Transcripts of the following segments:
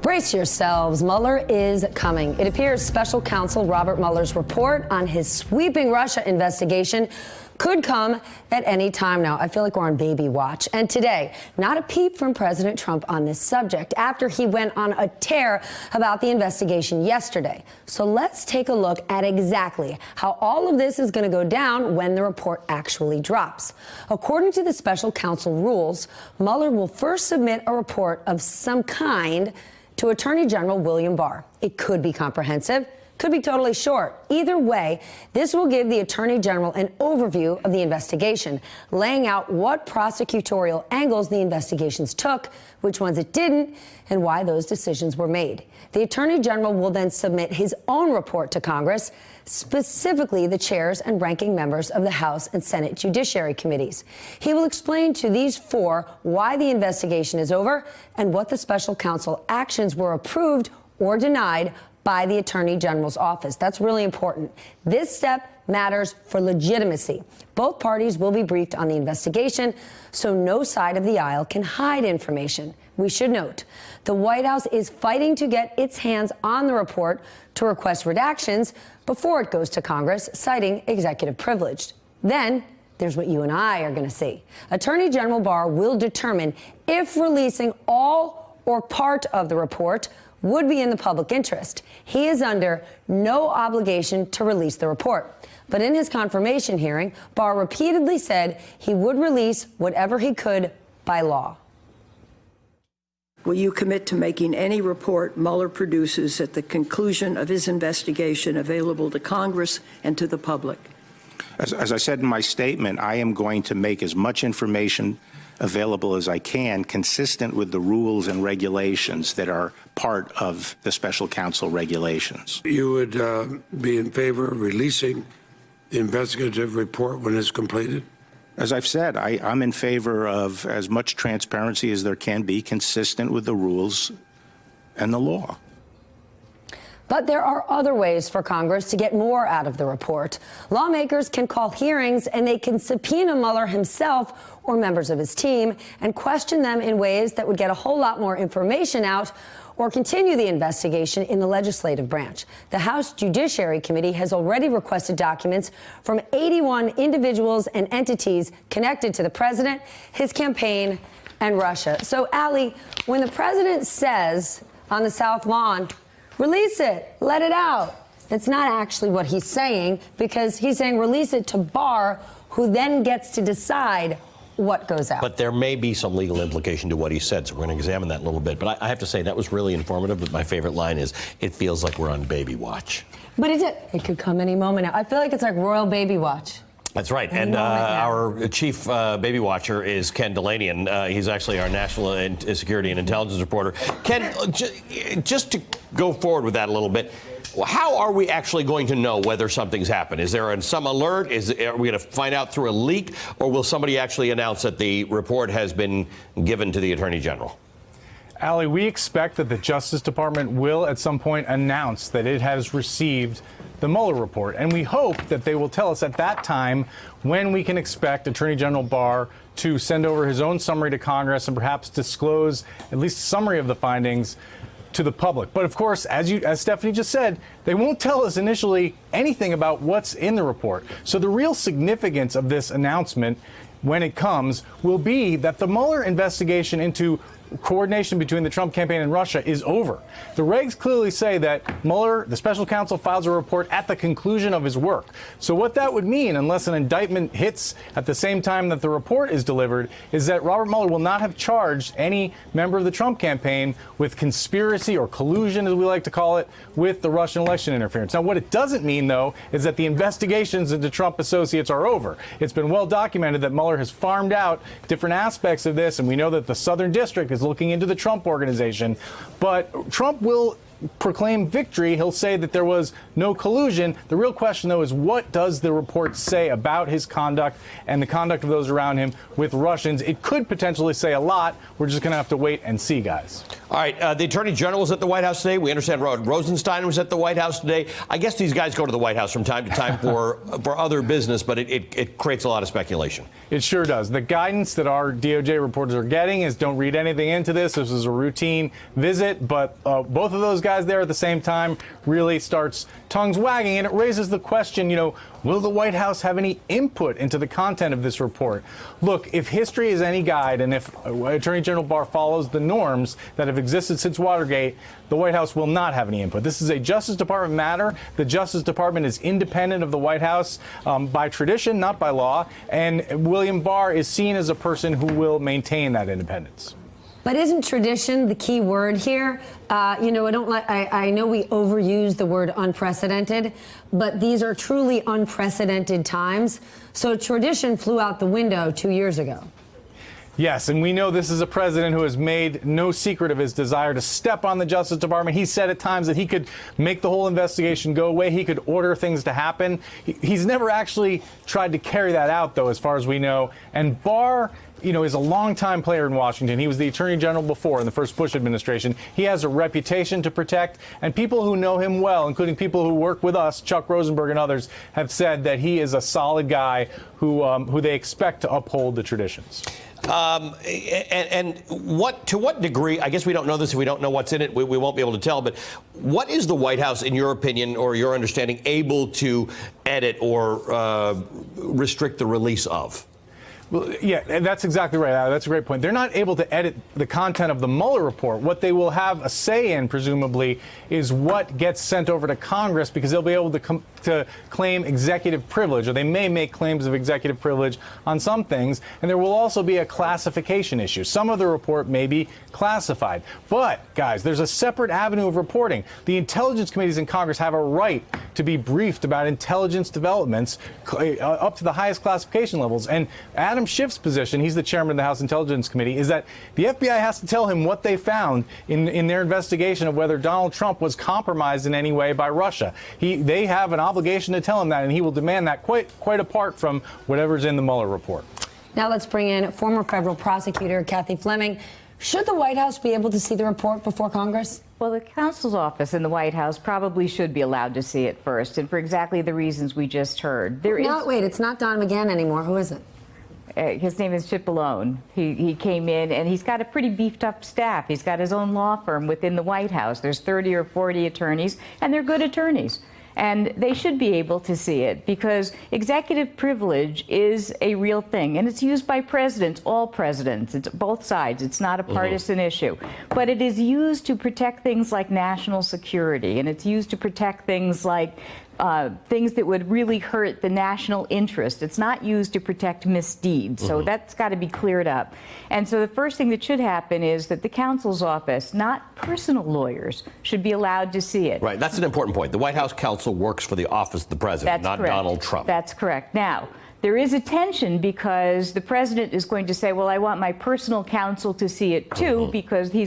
Brace yourselves. Mueller is coming. It appears Special Counsel Robert Mueller's report on his sweeping Russia investigation could come at any time now. I feel like we're on baby watch. And today, not a peep from President Trump on this subject after he went on a tear about the investigation yesterday. So let's take a look at exactly how all of this is going to go down when the report actually drops. According to the special counsel rules, Mueller will first submit a report of some kind to Attorney General William Barr. It could be comprehensive, could be totally short. Either way, this will give the Attorney General an overview of the investigation, laying out what prosecutorial angles the investigations took, which ones it didn't, and why those decisions were made. The Attorney General will then submit his own report to Congress, specifically the chairs and ranking members of the House and Senate Judiciary Committees. He will explain to these four why the investigation is over and what the special counsel actions were approved or denied by the Attorney General's office. That's really important. This step matters for legitimacy. Both parties will be briefed on the investigation, so no side of the aisle can hide information. We should note, the White House is fighting to get its hands on the report to request redactions before it goes to Congress, citing executive privilege. Then there's what you and I are going to see. Attorney General Barr will determine if releasing all or part of the report would be in the public interest. He is under no obligation to release the report. But in his confirmation hearing, Barr repeatedly said he would release whatever he could by law. Will you commit to making any report Mueller produces at the conclusion of his investigation available to Congress and to the public? As I said in my statement, I am going to make as much information available as I can, consistent with the rules and regulations that are part of the special counsel regulations. You would be in favor of releasing the investigative report when it's completed? As I've said, I'm in favor of as much transparency as there can be, consistent with the rules and the law. But there are other ways for Congress to get more out of the report. Lawmakers can call hearings and they can subpoena Mueller himself or members of his team and question them in ways that would get a whole lot more information out or continue the investigation in the legislative branch. The House Judiciary Committee has already requested documents from 81 individuals and entities connected to the president, his campaign, and Russia. So, Ali, when the president says on the South Lawn, release it, let it out, it's not actually what he's saying, because he's saying release it to Barr, who then gets to decide what goes out. But there may be some legal implication to what he said, so we're going to examine that a little bit. But I have to say, that was really informative, but my favorite line is, it feels like we're on baby watch. But it could come any moment now. I feel like it's like royal baby watch. That's right. And our chief baby watcher is Ken Dilanian. He's actually our national security and intelligence reporter. Ken, just to go forward with that a little bit, how are we actually going to know whether something's happened? Is there some alert? Are we going to find out through a leak? Or will somebody actually announce that the report has been given to the Attorney General? Ali, we expect that the Justice Department will at some point announce that it has received the Mueller report. And we hope that they will tell us at that time when we can expect Attorney General Barr to send over his own summary to Congress and perhaps disclose at least a summary of the findings to the public. But of course, as Stephanie just said, they won't tell us initially anything about what's in the report. So the real significance of this announcement, when it comes, will be that the Mueller investigation into coordination between the Trump campaign and Russia is over. The regs clearly say that Mueller, the special counsel, files a report at the conclusion of his work. So what that would mean, unless an indictment hits at the same time that the report is delivered, is that Robert Mueller will not have charged any member of the Trump campaign with conspiracy or collusion, as we like to call it, with the Russian election interference. Now, what it doesn't mean, though, is that the investigations into Trump associates are over. It's been well documented that Mueller has farmed out different aspects of this, and we know that the Southern District is looking into the Trump organization. But Trump will proclaim victory. He'll say that there was no collusion. The real question, though, is what does the report say about his conduct and the conduct of those around him with Russians? It could potentially say a lot. We're just going to have to wait and see, guys. All right. The Attorney General was at the White House today. We understand Rod Rosenstein was at the White House today. I guess these guys go to the White House from time to time for other business, but it creates a lot of speculation. It sure does. The guidance that our DOJ reporters are getting is don't read anything into this. This is a routine visit, but both of those guys there at the same time really starts tongues wagging, and it raises the question, will the White House have any input into the content of this report? Look, if history is any guide, and if Attorney General Barr follows the norms that have existed since Watergate, the White House will not have any input. This is a Justice Department matter. The Justice Department is independent of the White House by tradition, not by law, and William Barr is seen as a person who will maintain that independence. But isn't tradition the key word here? I know we overuse the word unprecedented, but these are truly unprecedented times. So tradition flew out the window 2 years ago. Yes, and we know this is a president who has made no secret of his desire to step on the Justice Department. He said at times that he could make the whole investigation go away. He could order things to happen. He's never actually tried to carry that out, though, as far as we know. And Barr, is a longtime player in Washington. He was the Attorney General before in the first Bush administration. He has a reputation to protect, and people who know him well, including people who work with us, Chuck Rosenberg and others, have said that he is a solid guy who they expect to uphold the traditions. To what degree, I guess we don't know this, we don't know what's in it, we won't be able to tell, but what is the White House, in your opinion or your understanding, able to edit or restrict the release of? Well, yeah, that's exactly right. That's a great point. They're not able to edit the content of the Mueller report. What they will have a say in, presumably, is what gets sent over to Congress, because they'll be able to claim executive privilege, or they may make claims of executive privilege on some things, and there will also be a classification issue. Some of the report may be classified. But, guys, there's a separate avenue of reporting. The intelligence committees in Congress have a right to be briefed about intelligence developments up to the highest classification levels. And Adam Schiff's position, he's the chairman of the House Intelligence Committee, is that the FBI has to tell him what they found in their investigation of whether Donald Trump was compromised in any way by Russia. They have an obligation to tell him that, and he will demand that quite apart from whatever's in the Mueller report. Now let's bring in former federal prosecutor Cathy Fleming. Should the White House be able to see the report before Congress? Well, the counsel's office in the White House probably should be allowed to see it first, and for exactly the reasons we just heard. Wait, it's not Don McGahn anymore. Who is it? His name is Chip Malone. He came in, and he's got a pretty beefed up staff. He's got his own law firm within the White House. There's 30 or 40 attorneys, and they're good attorneys. And they should be able to see it, because executive privilege is a real thing, and it's used by presidents, all presidents. It's both sides. It's not a partisan issue. But it is used to protect things like national security, and it's used to protect things like things that would really hurt the national interest. It's not used to protect misdeeds. So that's got to be cleared up. And so the first thing that should happen is that the counsel's office, not personal lawyers, should be allowed to see it. Right. That's an important point. The White House counsel works for the office of the president, not Donald Trump. That's correct. Now, there is a tension, because the president is going to say, well, I want my personal counsel to see it too, because they're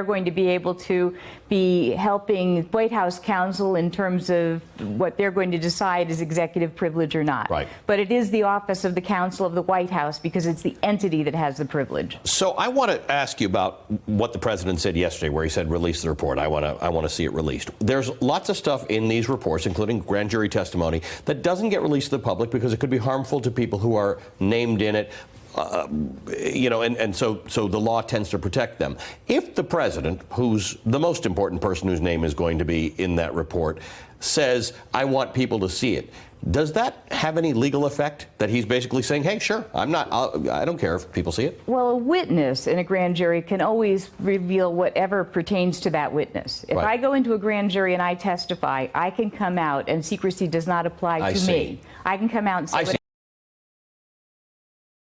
going to be able to be helping White House counsel in terms of what they're going to decide is executive privilege or not. Right. But it is the office of the counsel of the White House, because it's the entity that has the privilege. So I want to ask you about what the president said yesterday, where he said release the report. I want to see it released. There's lots of stuff in these reports, including grand jury testimony, that doesn't get released to the public because it could be harmful to people who are named in it. And so the law tends to protect them. If the president, who's the most important person whose name is going to be in that report, says, I want people to see it, does that have any legal effect? That he's basically saying, hey, sure, I don't care if people see it? Well, a witness in a grand jury can always reveal whatever pertains to that witness. If I go into a grand jury and I testify, I can come out, and secrecy does not apply to me. I can come out and say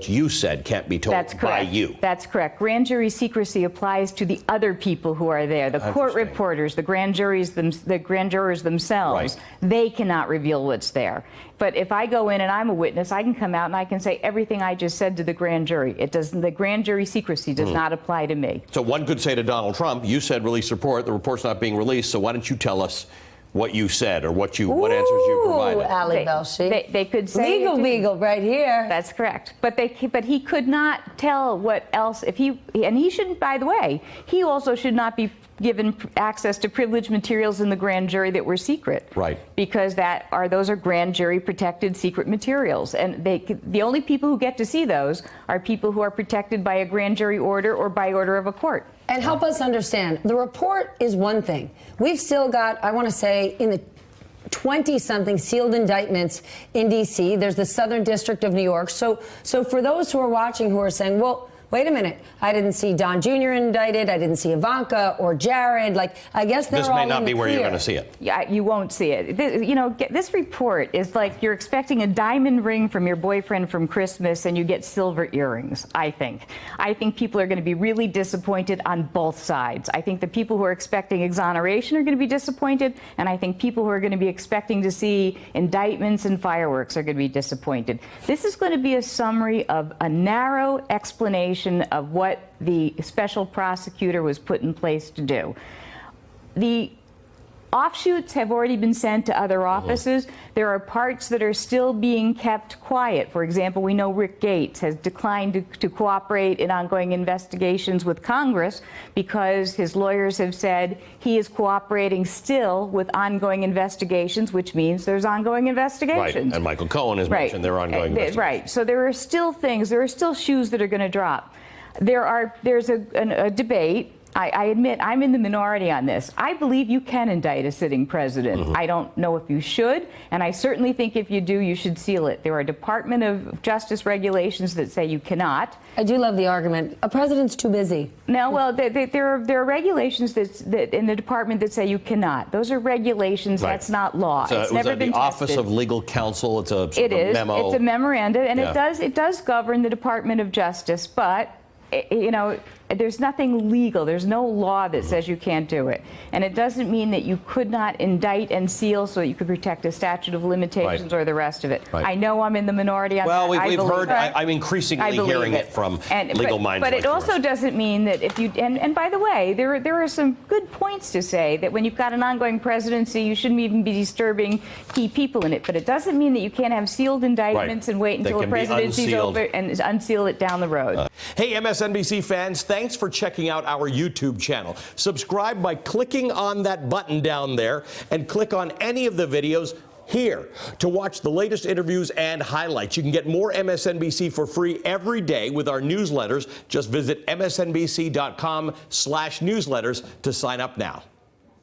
You said can't be told That's correct. by you. That's correct. Grand jury secrecy applies to the other people who are there, the court reporters, the grand jurors themselves. Right. They cannot reveal what's there. But if I go in and I'm a witness, I can come out and I can say everything I just said to the grand jury. It doesn't. The grand jury secrecy does not apply to me. So one could say to Donald Trump, you said release the report. The report's not being released. So why don't you tell us what you said or what answers you provided? Ali Velshi. They could say legal right here. That's correct. But he could not tell what else and he shouldn't. By the way, he also should not be given access to privileged materials in the grand jury that were secret. Right. Because those are grand jury protected secret materials, and the only people who get to see those are people who are protected by a grand jury order or by order of a court. And help us understand, the report is one thing. We've still got, I want to say, in the 20-something sealed indictments in D.C. There's the Southern District of New York. So for those who are watching who are saying, well, wait a minute, I didn't see Don Jr. indicted, I didn't see Ivanka or Jared, I guess they're all in the clear. This may not be where you're going to see it. Yeah, you won't see it. This report is like you're expecting a diamond ring from your boyfriend from Christmas and you get silver earrings, I think. I think people are going to be really disappointed on both sides. I think the people who are expecting exoneration are going to be disappointed, and I think people who are going to be expecting to see indictments and fireworks are going to be disappointed. This is going to be a summary of a narrow explanation of what the special prosecutor was put in place to do. The offshoots have already been sent to other offices. There are parts that are still being kept quiet. For example, we know Rick Gates has declined to cooperate in ongoing investigations with Congress because his lawyers have said he is cooperating still with ongoing investigations, which means there's ongoing investigations. Right, and Michael Cohen has mentioned their ongoing investigations. Right, so there are still things, there are still shoes that are going to drop. There's a debate. I admit I'm in the minority on this. I believe you can indict a sitting president. I don't know if you should, and I certainly think if you do, you should seal it. There are Department of Justice regulations that say you cannot. I do love the argument. A president's too busy. No, well, there are regulations that in the department that say you cannot. Those are regulations. Right. That's not law. So it's never been the Office tested. of Legal Counsel. It's a sort of memo. It's a memorandum, and Yeah. it does govern the Department of Justice, but there's nothing legal. There's no law that says you can't do it. And it doesn't mean that you could not indict and seal so that you could protect a statute of limitations or the rest of it. Right. I know I'm in the minority on well, that. we've heard, I'm increasingly hearing it from legal minds But like it also yours. doesn't mean that if you, and by the way, there are some good points to say that when you've got an ongoing presidency, you shouldn't even be disturbing key people in it. But it doesn't mean that you can't have sealed indictments and wait until the presidency's over and unseal it down the road. Hey, MSNBC fans, thanks for checking out our YouTube channel. Subscribe by clicking on that button down there and click on any of the videos here to watch the latest interviews and highlights. You can get more MSNBC for free every day with our newsletters. Just visit msnbc.com/newsletters to sign up now.